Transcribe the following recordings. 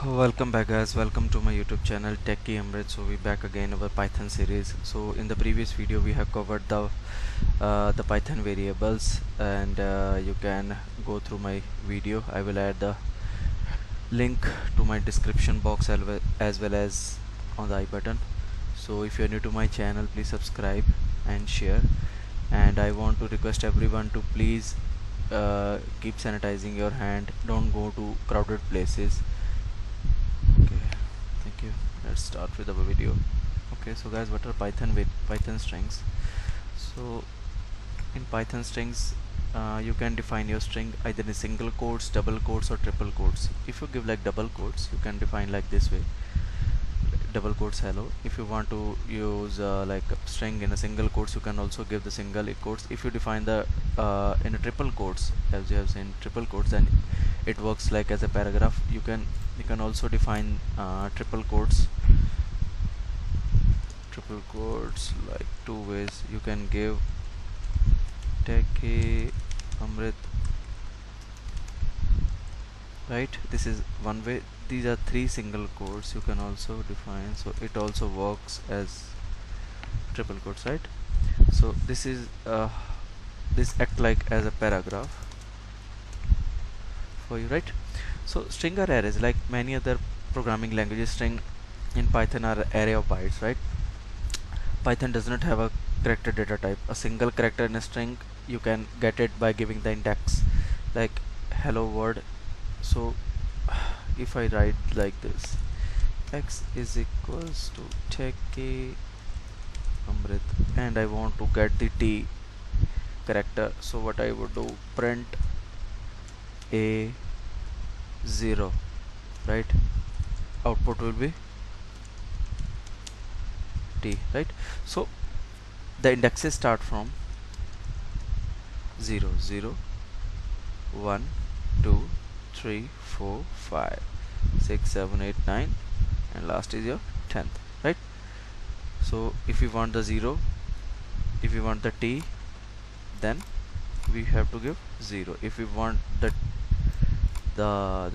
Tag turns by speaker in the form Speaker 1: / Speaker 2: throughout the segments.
Speaker 1: Welcome back guys, welcome to my YouTube channel Techie Amrit. So we back again our Python series. So in the previous video we have covered the Python variables, and you can go through my video. I will add the link to my description box as well as on the I button. So if you are new to my channel, please subscribe and share, and I want to request everyone to please keep sanitizing your hand, don't go to crowded places. Okay, thank you. Let's start with our video. Okay, so guys, what are Python strings? So in Python strings, you can define your string either in single quotes, double quotes, or triple quotes. If you give like double quotes, you can define like this way: double quotes hello. If you want to use like a string in a single quotes, you can also give the single quotes. If you define the in a triple quotes, as you have seen triple quotes, then it works like as a paragraph. You can also define triple quotes like two ways. You can give Techie Amrit, right? This is one way. These are three single quotes you can also define, so it also works as triple quotes, right? So this is this act like as a paragraph for you, right? So string are arrays. Like many other programming languages, string in Python are array of bytes, right? Python does not have a character data type. A single character in a string, you can get it by giving the index, like hello world. So if I write like this, x is equals to Techie Amrit, and I want to get the t character, so what I would do, print a 0, right? Output will be t, right? So the indexes start from 0 0 1 2 3 4 5 6 7 8 9, and last is your 10th, right? So if you want the 0, if you want the t, then we have to give 0. If we want the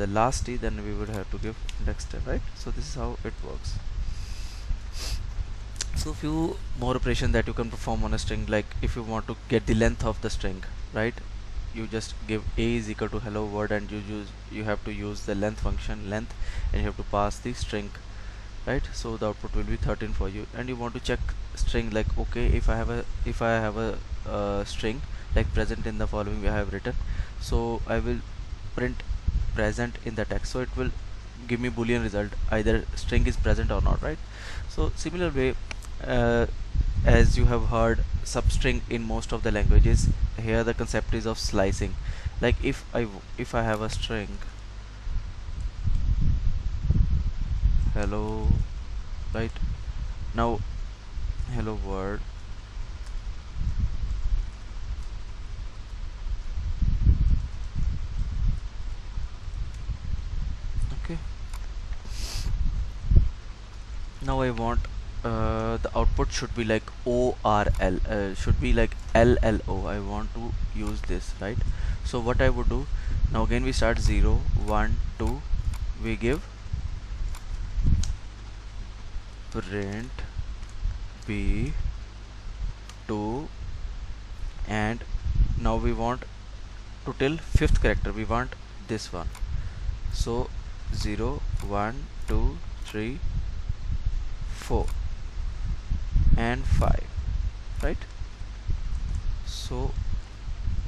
Speaker 1: last t, then we would have to give index 10, right? So this is how it works. So few more operations that you can perform on a string, like if you want to get the length of the string, right? You just give a is equal to hello world, and you have to use the length function, length, and you have to pass the string, right? So the output will be 13 for you. And you want to check string, like okay, if I have a string like present in the following way I have written, so I will print present in the text, so it will give me boolean result, either string is present or not, right? So similar way, uh, as you have heard substring in most of the languages, here the concept is of slicing. Like if I have a string hello, right? Now hello world, okay. Now I want the output should be like ORL, should be like LLO. I want to use this, right? So what I would do, now again we start 0 1 2, we give print b 2, and now we want to till fifth character, we want this one. So 0 1 2 3 4 and 5, right? So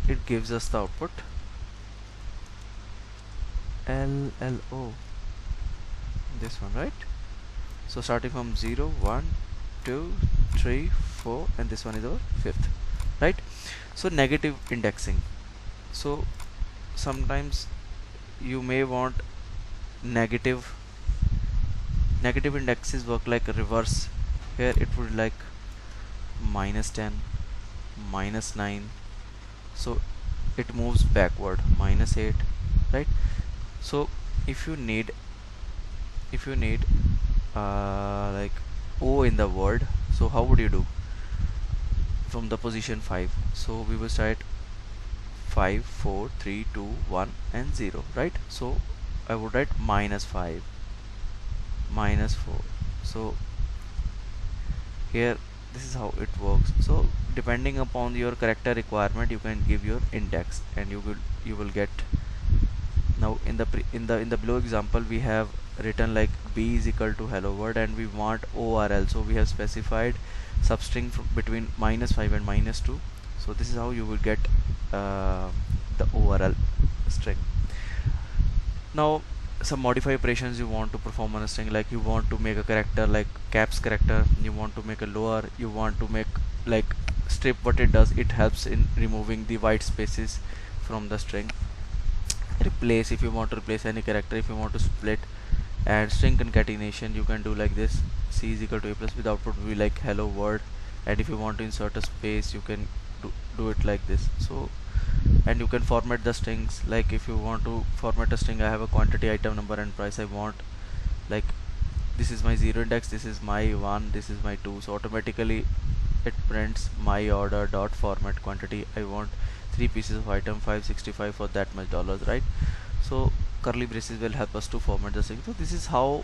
Speaker 1: it gives us the output LLO, this one, right? So starting from 0 1 2 3 4, and this one is our fifth, right? So negative indexing. So sometimes you may want negative indexes work like a reverse. Here it would like -10 -9, so it moves backward, -8, right? So if you need like O in the word, so how would you do? From the position 5, so we will start 5 4 3 2 1 and 0, right? So I would write -5, -4. So here this is how it works. So depending upon your character requirement, you can give your index, and you will get. Now in the below example, we have written like b is equal to hello world, and we want ORL, so we have specified substring between -5 and -2. So this is how you will get the ORL string. Now some modify operations you want to perform on a string, like you want to make a character like caps character, you want to make a lower, you want to make like strip. What it does, it helps in removing the white spaces from the string. Replace, if you want to replace any character, if you want to split. And string concatenation, you can do like this: c is equal to a plus, with output will be like hello world. And if you want to insert a space, you can do it like this. So, and you can format the strings, like if you want to format a string, I have a quantity, item number and price. I want like this is my 0 index, this is my 1, this is my 2, so automatically it prints my order dot format quantity. I want 3 pieces of item, 565 for that much dollars, right? So curly braces will help us to format the string. So this is how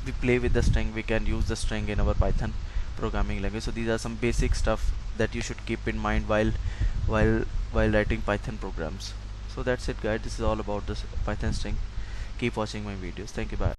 Speaker 1: we play with the string. We can use the string in our Python programming language. So these are some basic stuff that you should keep in mind while writing Python programs. So that's it, guys. This is all about this Python string. Keep watching my videos. Thank you. Bye.